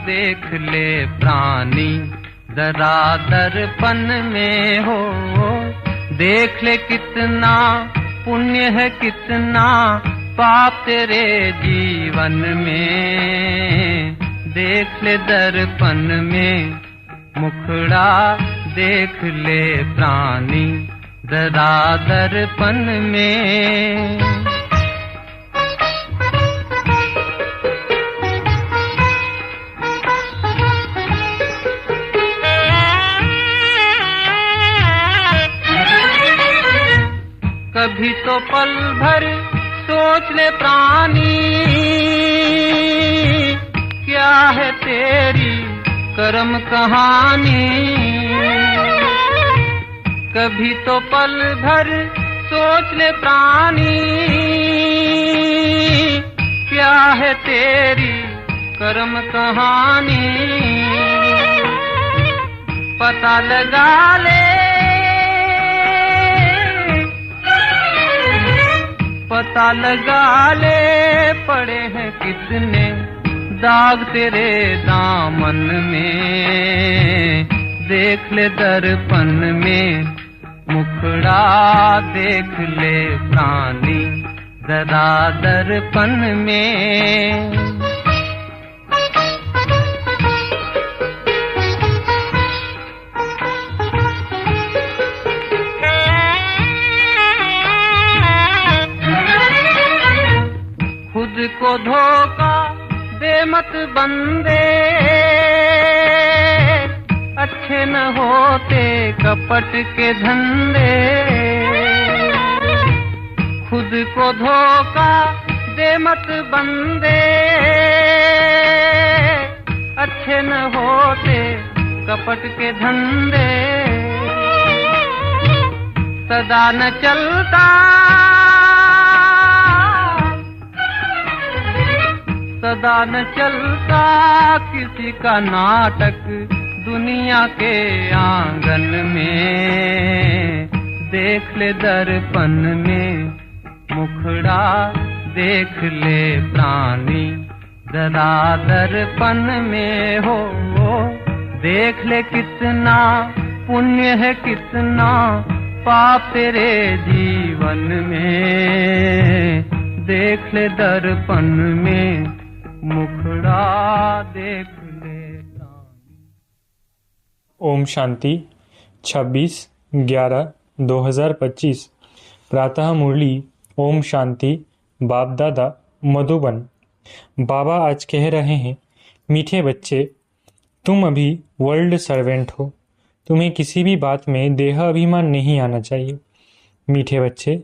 देख ले प्राणी जरा दर्पण में हो, देख ले कितना पुण्य है कितना पाप तेरे जीवन में। देख ले दर्पण में मुखड़ा देख ले प्राणी जरा दर्पण में। कभी तो पल भर सोच ले प्राणी, क्या है तेरी कर्म कहानी। कभी तो पल भर सोच ले प्राणी, क्या है तेरी कर्म कहानी। पता लगा ले, पता लगा ले पड़े हैं कितने दाग तेरे दामन में। देख ले दर्पण में मुखड़ा देख ले प्राणी जरा दर्पण में। खुद को धोखा दे मत बंदे, अच्छे न होते कपट के धंधे। खुद को धोखा दे मत बंदे, अच्छे न होते कपट के धंधे। सदा न चलता सदा न चलता किसी का नाटक दुनिया के आंगन में। देख ले दर्पण में मुखड़ा देख ले प्राणी जरा दर्पण में हो। देख ले कितना पुण्य है कितना पाप तेरे जीवन में। देख ले दर्पण में मुखड़ा देख ले। ओम शांति 26/11/2025 प्रातः मुरली। ओम शांति। बाप दादा मधुबन। बाबा आज कह रहे हैं, मीठे बच्चे, तुम अभी वर्ल्ड सर्वेंट हो, तुम्हें किसी भी बात में देह अभिमान नहीं आना चाहिए। मीठे बच्चे,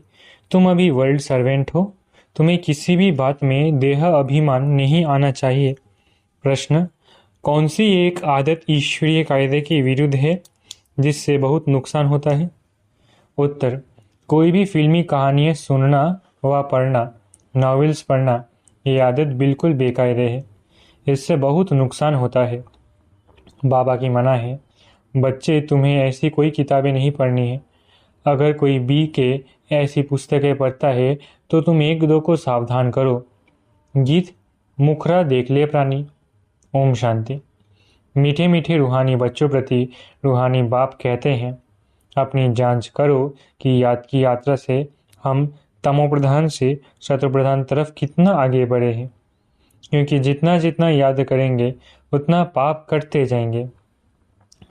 तुम अभी वर्ल्ड सर्वेंट हो, तुम्हें किसी भी बात में देह अभिमान नहीं आना चाहिए। प्रश्न, कौन सी एक आदत ईश्वरीय कायदे के विरुद्ध है जिससे बहुत नुकसान होता है? उत्तर, कोई भी फिल्मी कहानियाँ सुनना व पढ़ना, नॉवेल्स पढ़ना, ये आदत बिल्कुल बेकायदे है। इससे बहुत नुकसान होता है। बाबा की मना है, बच्चे तुम्हें ऐसी कोई किताबें नहीं पढ़नी है। अगर कोई बी के ऐसी पुस्तकें पढ़ता है तो तुम एक दो को सावधान करो। गीत मुखरा देख ले प्राणी। ओम शांति। मीठे मीठे रूहानी बच्चों प्रति रूहानी बाप कहते हैं, अपनी जांच करो कि याद की यात्रा से हम तमोप्रधान से शत्रुप्रधान तरफ कितना आगे बढ़े हैं, क्योंकि जितना जितना याद करेंगे उतना पाप करते जाएंगे।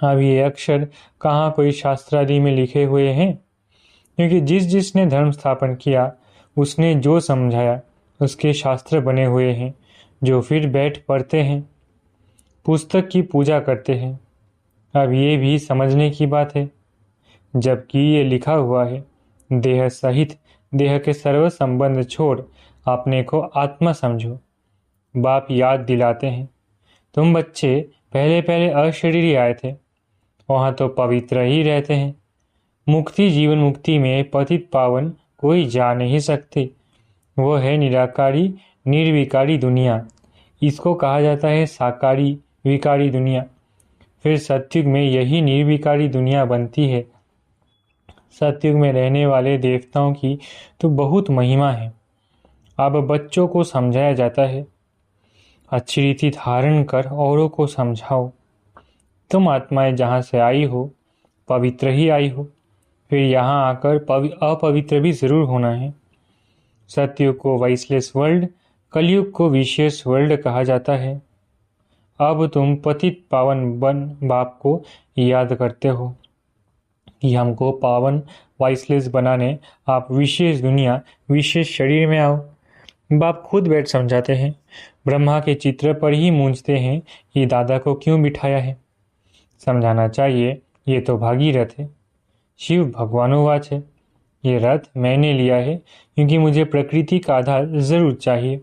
अब ये अक्षर कहाँ कोई शास्त्र आदि में लिखे हुए हैं, क्योंकि जिसने धर्म स्थापन किया उसने जो समझाया उसके शास्त्र बने हुए हैं, जो फिर बैठ पढ़ते हैं, पुस्तक की पूजा करते हैं। अब ये भी समझने की बात है, जबकि ये लिखा हुआ है, देह सहित देह के सर्व संबंध छोड़ अपने को आत्मा समझो। बाप याद दिलाते हैं, तुम बच्चे पहले पहले अशरीरी आए थे, वहाँ तो पवित्र ही रहते हैं। मुक्ति जीवन मुक्ति में पतित पावन कोई जा नहीं सकती। वो है निराकारी निर्विकारी दुनिया। इसको कहा जाता है साकारी विकारी दुनिया। फिर सतयुग में यही निर्विकारी दुनिया बनती है। सतयुग में रहने वाले देवताओं की तो बहुत महिमा है। अब बच्चों को समझाया जाता है, अच्छी रीति धारण कर औरों को समझाओ। तुम आत्माएं जहाँ से आई हो पवित्र ही आई हो, फिर यहाँ आकर अपवित्र भी जरूर होना है। सतयुग को वाइसलेस वर्ल्ड, कलयुग को विशेष वर्ल्ड कहा जाता है। अब तुम पतित पावन बन बाप को याद करते हो कि हमको पावन वाइसलेस बनाने आप विशेष दुनिया विशेष शरीर में आओ। बाप खुद बैठ समझाते हैं, ब्रह्मा के चित्र पर ही मूंझते हैं कि दादा को क्यों बिठाया है। समझाना चाहिए ये तो भागीरथ है। शिव भगवानुवाच है, ये रथ मैंने लिया है क्योंकि मुझे प्रकृति का आधार जरूर चाहिए,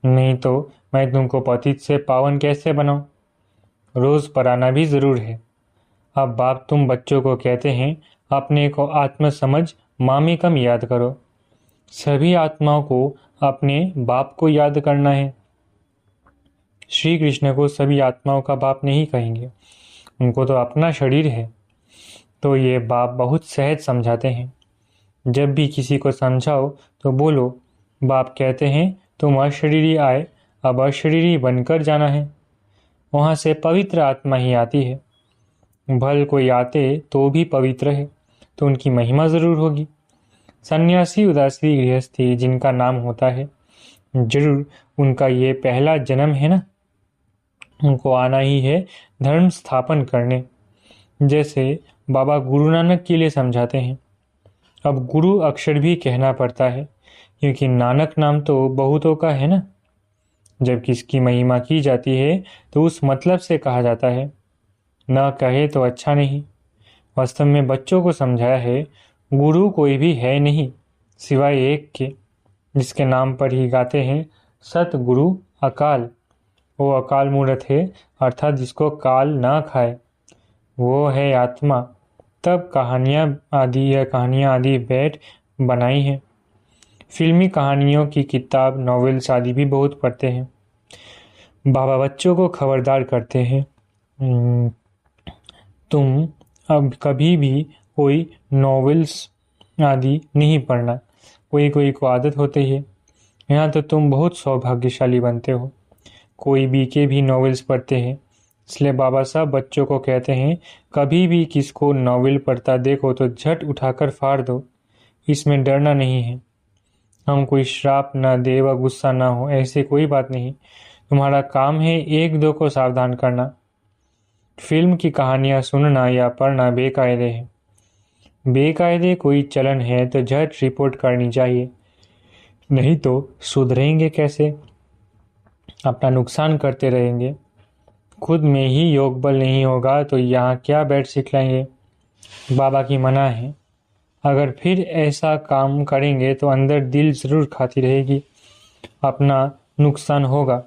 नहीं तो मैं तुमको पतित से पावन कैसे बनाऊं। रोज पराना भी जरूर है। अब बाप तुम बच्चों को कहते हैं अपने को आत्म समझ मामी कम याद करो। सभी आत्माओं को अपने बाप को याद करना है। श्री कृष्ण को सभी आत्माओं का बाप नहीं कहेंगे, उनको तो अपना शरीर है। तो ये बाप बहुत सहज समझाते हैं। जब भी किसी को समझाओ तो बोलो, बाप कहते हैं तुम अशरीरी आए, अब अशरीरी बनकर जाना है। वहाँ से पवित्र आत्मा ही आती है। भल कोई आते तो भी पवित्र है तो उनकी महिमा जरूर होगी। सन्यासी उदासी गृहस्थी जिनका नाम होता है, जरूर उनका ये पहला जन्म है ना। उनको आना ही है धर्म स्थापन करने। जैसे बाबा गुरु नानक के लिए समझाते हैं। अब गुरु अक्षर भी कहना पड़ता है क्योंकि नानक नाम तो बहुतों का है ना। जब किसकी महिमा की जाती है तो उस मतलब से कहा जाता है, न कहे तो अच्छा नहीं। वास्तव में बच्चों को समझाया है गुरु कोई भी है नहीं सिवाय एक के, जिसके नाम पर ही गाते हैं सतगुरु अकाल। वो अकाल मूर्त है, अर्थात जिसको काल ना खाए, वो है आत्मा। तब कहानियाँ आदि बैठ बनाई हैं। फिल्मी कहानियों की किताब नॉवेल्स आदि भी बहुत पढ़ते हैं। बाबा बच्चों को खबरदार करते हैं, तुम अब कभी भी कोई नॉवेल्स आदि नहीं पढ़ना। कोई कोई को आदत होती है, यहाँ तो तुम बहुत सौभाग्यशाली बनते हो। कोई बीके भी नॉवेल्स पढ़ते हैं। इसलिए बाबा साहब बच्चों को कहते हैं कभी भी किसको नॉवेल पढ़ता देखो तो झट उठाकर फाड़ दो, इसमें डरना नहीं है। हम कोई श्राप ना दे व गुस्सा ना हो, ऐसे कोई बात नहीं। तुम्हारा काम है एक दो को सावधान करना। फिल्म की कहानियाँ सुनना या पढ़ना बेकायदे है। बेकायदे कोई चलन है तो झट रिपोर्ट करनी चाहिए, नहीं तो सुधरेंगे कैसे। अपना नुकसान करते रहेंगे। खुद में ही योग बल नहीं होगा तो यहाँ क्या बैठ सिखलाएंगे। बाबा की मना है, अगर फिर ऐसा काम करेंगे तो अंदर दिल जरूर खाती रहेगी, अपना नुकसान होगा।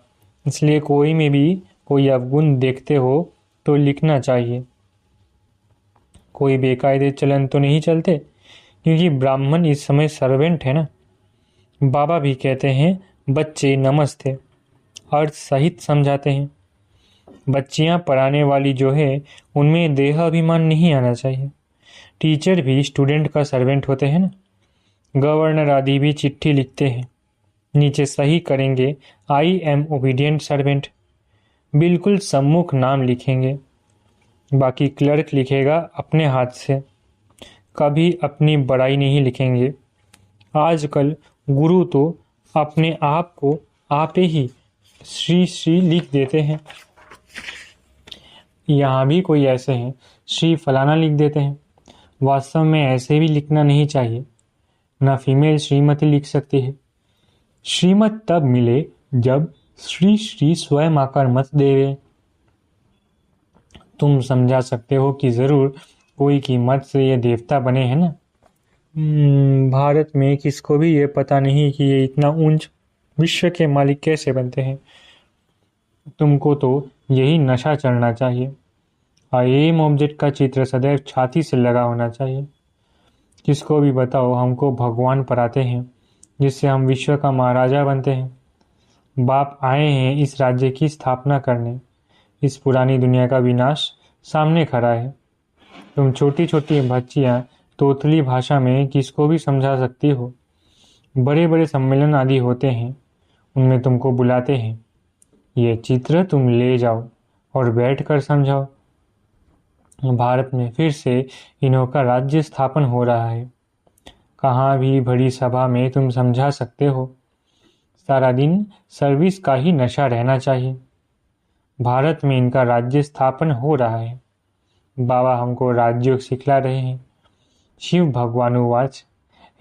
इसलिए कोई में भी कोई अवगुण देखते हो तो लिखना चाहिए। कोई बेकायदे चलन तो नहीं चलते, क्योंकि ब्राह्मण इस समय सर्वेंट है ना। बाबा भी कहते हैं बच्चे नमस्ते, अर्थ सहित समझाते हैं। बच्चियां पढ़ाने वाली जो है उनमें देह अभिमान नहीं आना चाहिए। टीचर भी स्टूडेंट का सर्वेंट होते हैं ना। गवर्नर आदि भी चिट्ठी लिखते हैं, नीचे सही करेंगे आई एम ओबीडियंट सर्वेंट, बिल्कुल सम्मुख नाम लिखेंगे। बाकी क्लर्क लिखेगा अपने हाथ से, कभी अपनी बड़ाई नहीं लिखेंगे। आजकल गुरु तो अपने आप को आप ही श्री श्री लिख देते हैं। यहाँ भी कोई ऐसे हैं श्री फलाना लिख देते हैं। वास्तव में ऐसे भी लिखना नहीं चाहिए। न फीमेल श्रीमती लिख सकती है। श्रीमत तब मिले जब श्री श्री स्वयं आकर मत देवे। तुम समझा सकते हो कि जरूर कोई की मत से ये देवता बने हैं ना। भारत में किसको भी ये पता नहीं कि ये इतना ऊंच विश्व के मालिक कैसे बनते हैं। तुमको तो यही नशा चढ़ना चाहिए। एम ऑब्जेक्ट का चित्र सदैव छाती से लगा होना चाहिए। किसको भी बताओ हमको भगवान पराते हैं, जिससे हम विश्व का महाराजा बनते हैं। बाप आए हैं इस राज्य की स्थापना करने। इस पुरानी दुनिया का विनाश सामने खड़ा है। तुम छोटी छोटी बच्चियां तोतली भाषा में किसको भी समझा सकती हो। बड़े बड़े सम्मेलन आदि होते हैं, उनमें तुमको बुलाते हैं। ये चित्र तुम ले जाओ और बैठ कर समझाओ। भारत में फिर से इन्हों का राज्य स्थापन हो रहा है। कहाँ भी बड़ी सभा में तुम समझा सकते हो। सारा दिन सर्विस का ही नशा रहना चाहिए। भारत में इनका राज्य स्थापन हो रहा है। बाबा हमको राजयोग सिखला रहे हैं। शिव भगवानुवाच,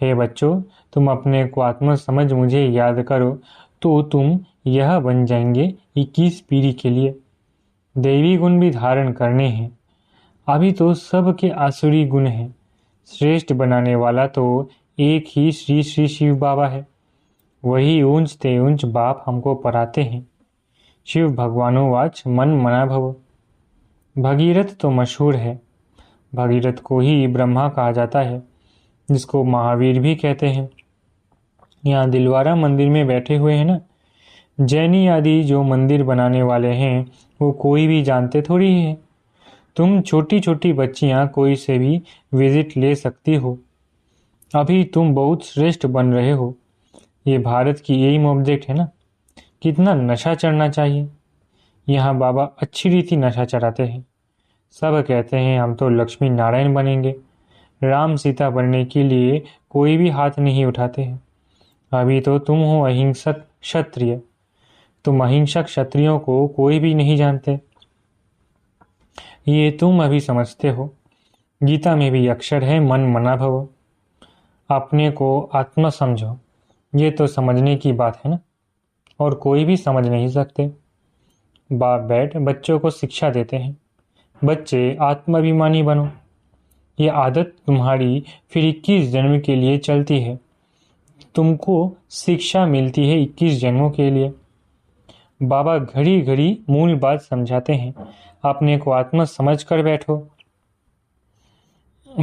हे बच्चों, तुम अपने को आत्मा समझ मुझे याद करो तो तुम यह बन जाएंगे 21 पीढ़ी के लिए। दैवी गुण भी धारण करने हैं। अभी तो सब के आसुरी गुण हैं। श्रेष्ठ बनाने वाला तो एक ही श्री श्री शिव बाबा है। वही ऊंच ते ऊंच बाप हमको पढ़ाते हैं। शिव भगवानुवाच, मन मना भव। भगीरथ तो मशहूर है। भगीरथ को ही ब्रह्मा कहा जाता है, जिसको महावीर भी कहते हैं। यहाँ दिलवारा मंदिर में बैठे हुए हैं ना, जैनी आदि जो मंदिर बनाने वाले हैं वो कोई भी जानते थोड़ी है। तुम छोटी छोटी बच्चियां कोई से भी विजिट ले सकती हो। अभी तुम बहुत श्रेष्ठ बन रहे हो। ये भारत की एम ऑब्जेक्ट है ना। कितना नशा चढ़ना चाहिए। यहाँ बाबा अच्छी रीति नशा चढ़ाते हैं। सब कहते हैं हम तो लक्ष्मी नारायण बनेंगे। राम सीता बनने के लिए कोई भी हाथ नहीं उठाते हैं। अभी तो तुम हो अहिंसक क्षत्रिय। तुम अहिंसक क्षत्रियों को कोई भी नहीं जानते। ये तुम अभी समझते हो। गीता में भी अक्षर है मन मना भव। अपने को आत्मा समझो। ये तो समझने की बात है ना, और कोई भी समझ नहीं सकते। बाप बैठ बच्चों को शिक्षा देते हैं। बच्चे आत्माभिमानी बनो। ये आदत तुम्हारी फिर 21 जन्म के लिए चलती है। तुमको शिक्षा मिलती है 21 जन्मों के लिए। बाबा घड़ी घड़ी मूल बात समझाते हैं। अपने को आत्मा समझ कर बैठो।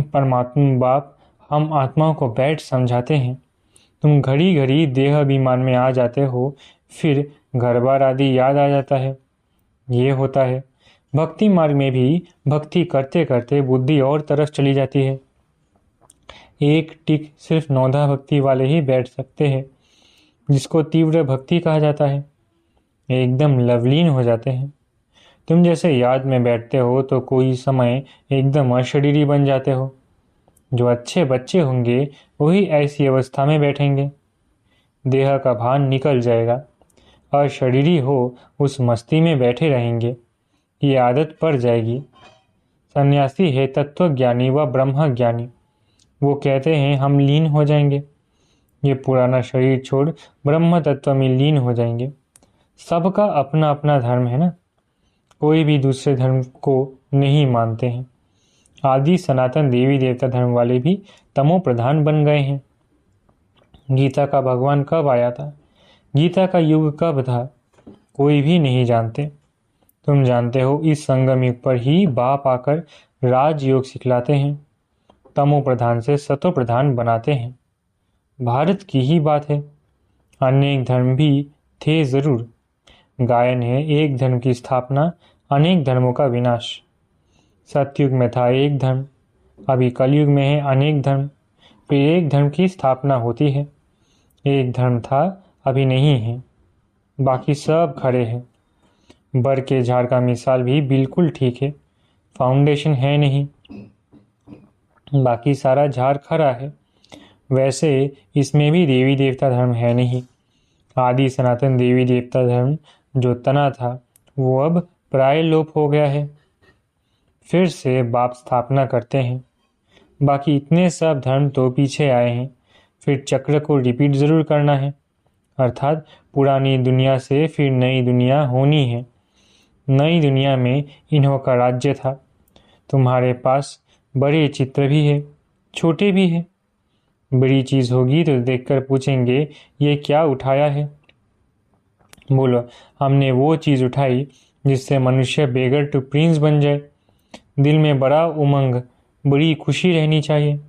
परमात्मा बाप हम आत्माओं को बैठ समझाते हैं। तुम घड़ी घड़ी देह अभिमान में आ जाते हो, फिर घर बार आदि याद आ जाता है। ये होता है। भक्ति मार्ग में भी भक्ति करते करते बुद्धि और तरफ चली जाती है। एक टिक सिर्फ नौधा भक्ति वाले ही बैठ सकते हैं, जिसको तीव्र भक्ति कहा जाता है। एकदम लवलीन हो जाते हैं। तुम जैसे याद में बैठते हो तो कोई समय एकदम अशरीरी बन जाते हो। जो अच्छे बच्चे होंगे वही ऐसी अवस्था में बैठेंगे। देह का भान निकल जाएगा। अशरीरी हो उस मस्ती में बैठे रहेंगे। ये आदत पड़ जाएगी। सन्यासी है तत्व ज्ञानी व ब्रह्म ज्ञानी। वो कहते हैं हम लीन हो जाएंगे। ये पुराना शरीर छोड़ ब्रह्म तत्व में लीन हो जाएंगे। सबका अपना अपना धर्म है ना। कोई भी दूसरे धर्म को नहीं मानते हैं। आदि सनातन देवी देवता धर्म वाले भी तमो प्रधान बन गए हैं। गीता का भगवान कब आया था, गीता का युग कब था, कोई भी नहीं जानते। तुम जानते हो इस संगम युग पर ही बाप आकर राजयोग सिखलाते हैं। तमो प्रधान से सतो प्रधान बनाते हैं। भारत की ही बात है। अनेक धर्म भी थे जरूर। गायन है एक धर्म की स्थापना, अनेक धर्मों का विनाश। सतयुग में था एक धर्म, अभी कलयुग में है अनेक धर्म। फिर एक धर्म की स्थापना होती है। एक धर्म था, अभी नहीं है। बाकी सब खड़े हैं। बर के झाड़ का मिसाल भी बिल्कुल ठीक है। फाउंडेशन है नहीं, बाकी सारा झाड़ खड़ा है। वैसे इसमें भी देवी देवता धर्म है नहीं। आदि सनातन देवी देवता धर्म जो तना था वो अब प्राय लोप हो गया है। फिर से बाप स्थापना करते हैं। बाकी इतने सब धर्म तो पीछे आए हैं। फिर चक्र को रिपीट जरूर करना है, अर्थात पुरानी दुनिया से फिर नई दुनिया होनी है। नई दुनिया में इन्हों का राज्य था। तुम्हारे पास बड़े चित्र भी है, छोटे भी है। बड़ी चीज होगी तो देखकर पूछेंगे ये क्या उठाया है। बोलो हमने वो चीज उठाई जिससे मनुष्य बेगर टू प्रिंस बन जाए। दिल में बड़ा उमंग, बड़ी खुशी रहनी चाहिए।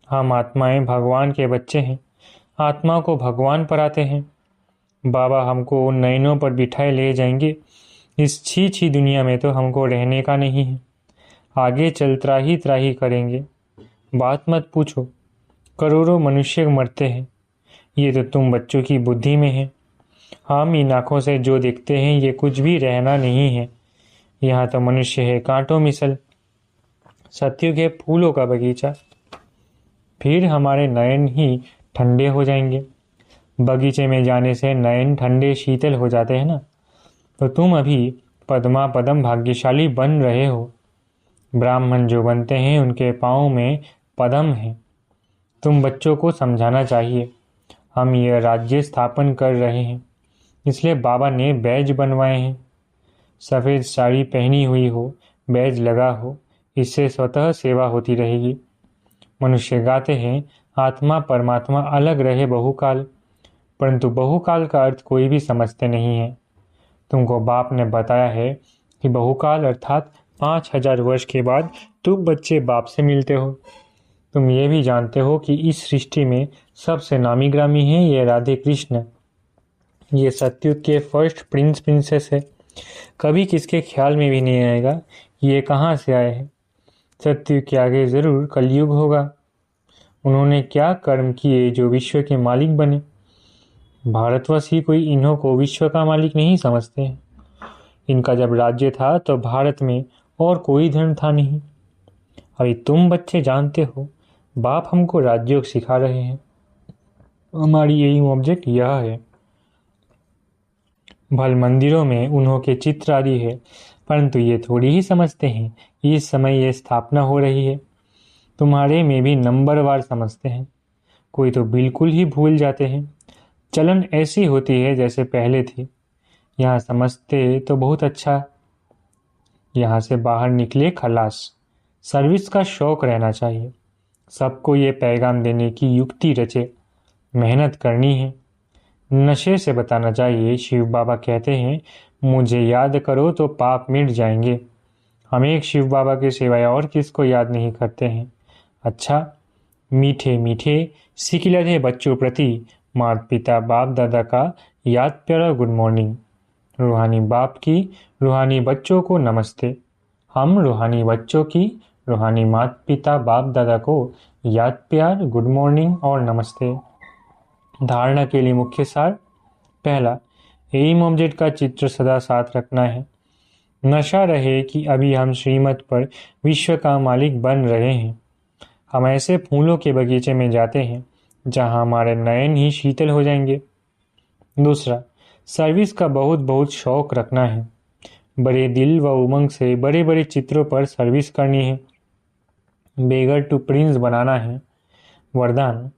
हम आत्माएं भगवान के बच्चे हैं। आत्मा को भगवान पराते हैं। बाबा हमको नैनों पर बिठाए ले जाएंगे। इस छी छी दुनिया में तो हमको रहने का नहीं है। आगे चल त्राही करेंगे। बात मत पूछो। करोड़ों मनुष्य मरते हैं। ये तो तुम बच्चों की बुद्धि में है। हम इन आँखों से जो देखते हैं ये कुछ भी रहना नहीं है। यहाँ तो मनुष्य है कांटों मिसल, सत्युग के फूलों का बगीचा। फिर हमारे नयन ही ठंडे हो जाएंगे। बगीचे में जाने से नयन ठंडे शीतल हो जाते हैं ना। तो तुम अभी पद्मा पदम भाग्यशाली बन रहे हो। ब्राह्मण जो बनते हैं उनके पाँव में पदम है। तुम बच्चों को समझाना चाहिए। हम ये राज्य स्थापन कर रहे हैं, इसलिए बाबा ने बैज बनवाए हैं। सफ़ेद साड़ी पहनी हुई हो, बैज लगा हो, इससे स्वतः सेवा होती रहेगी। मनुष्य गाते हैं आत्मा परमात्मा अलग रहे बहुकाल, परंतु बहुकाल का अर्थ कोई भी समझते नहीं है। तुमको बाप ने बताया है कि बहुकाल अर्थात 5000 वर्ष के बाद तुम बच्चे बाप से मिलते हो। तुम ये भी जानते हो कि इस सृष्टि में सबसे नामी ग्रामी है ये राधे कृष्ण। ये सत्युग के फर्स्ट प्रिंस प्रिंसेस है। कभी किसके ख्याल में भी नहीं आएगा ये कहाँ से आए हैं। सत्युग के आगे जरूर कलयुग होगा। उन्होंने क्या कर्म किए जो विश्व के मालिक बने। भारतवासी कोई इन्हों को विश्व का मालिक नहीं समझते हैं। इनका जब राज्य था तो भारत में और कोई धर्म था नहीं। अभी तुम बच्चे जानते हो बाप हमको राजयोग सिखा रहे हैं। हमारी यही ऑब्जेक्ट यह है। भल मंदिरों में उन्हों के चित्र आदि है, परंतु ये थोड़ी ही समझते हैं इस समय ये स्थापना हो रही है। तुम्हारे में भी नंबरवार समझते हैं, कोई तो बिल्कुल ही भूल जाते हैं। चलन ऐसी होती है जैसे पहले थी। यहाँ समझते तो बहुत अच्छा, यहाँ से बाहर निकले खलास। सर्विस का शौक रहना चाहिए। सबको ये पैगाम देने की युक्ति रचे, मेहनत करनी है। नशे से बताना चाहिए। शिव बाबा कहते हैं मुझे याद करो तो पाप मिट जाएंगे। हम एक शिव बाबा के सिवाय और किसको याद नहीं करते हैं। अच्छा, मीठे मीठे सिकिलधे बच्चों प्रति माता पिता बाप दादा का याद प्यारा गुड मॉर्निंग। रूहानी बाप की रूहानी बच्चों को नमस्ते। हम रूहानी बच्चों की रूहानी माता पिता बाप दादा को याद प्यार गुड मॉर्निंग और नमस्ते। धारणा के लिए मुख्य सार। पहला, एम ऑब्जेक्ट का चित्र सदा साथ रखना है। नशा रहे कि अभी हम श्रीमत पर विश्व का मालिक बन रहे हैं। हम ऐसे फूलों के बगीचे में जाते हैं जहां हमारे नयन ही शीतल हो जाएंगे। दूसरा, सर्विस का बहुत बहुत शौक रखना है। बड़े दिल व उमंग से बड़े बड़े चित्रों पर सर्विस करनी है। बेगर टू प्रिंस बनाना है। वरदान,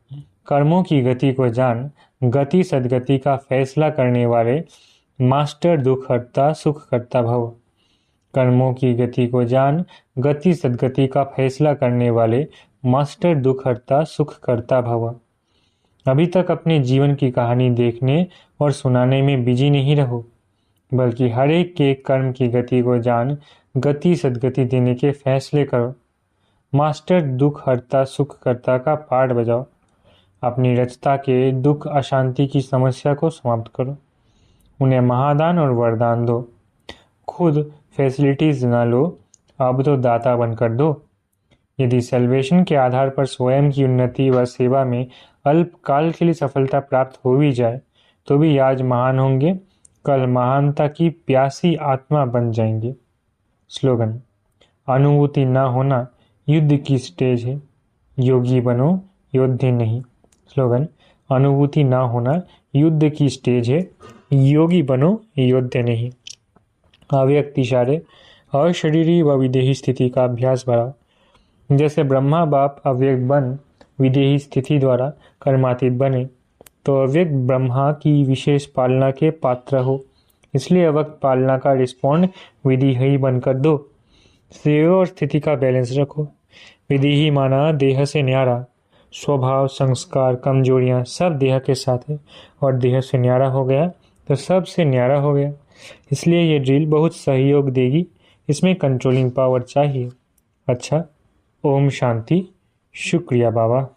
कर्मों की गति को जान, गति सदगति का फैसला करने वाले मास्टर दुख हरता सुख करता भव। कर्मों की गति को जान, गति सदगति का फैसला करने वाले मास्टर दुख हरता सुख करता भव। अभी तक अपने जीवन की कहानी देखने और सुनाने में बिजी नहीं रहो, बल्कि हर एक के कर्म की गति को जान, गति सदगति देने के फैसले करो। मास्टर दुख हरता सुख करता का पाठ बजाओ। अपनी रचता के दुख अशांति की समस्या को समाप्त करो। उन्हें महादान और वरदान दो। खुद फैसिलिटीज ना लो, अब तो दाता बनकर दो। यदि सेल्वेशन के आधार पर स्वयं की उन्नति व सेवा में अल्पकाल के लिए सफलता प्राप्त हो भी जाए तो भी आज महान होंगे, कल महानता की प्यासी आत्मा बन जाएंगे। स्लोगन, अनुभूति ना होना युद्ध की स्टेज है, योगी बनो योद्धे नहीं। स्लोगन, अनुभूति ना होना युद्ध की स्टेज है, योगी बनो योद्धे नहीं। अव्यक्त इशारे, अशरीरी व विदेही स्थिति का अभ्यास बढ़ाओ। जैसे ब्रह्मा बाप अव्यक्त बन विदेही स्थिति द्वारा कर्मातीत बने, तो अव्यक्त ब्रह्मा की विशेष पालना के पात्र हो। इसलिए अव्यक्त पालना का रिस्पॉन्ड विदेही बनकर दो। सेवा और स्थिति का बैलेंस रखो। विदेही माना देह से न्यारा, स्वभाव संस्कार कमजोरियां सब देह के साथ है, और देह से न्यारा हो गया तो सब से न्यारा हो गया। इसलिए ये ड्रिल बहुत सहयोग देगी। इसमें कंट्रोलिंग पावर चाहिए। अच्छा, ओम शांति। शुक्रिया बाबा।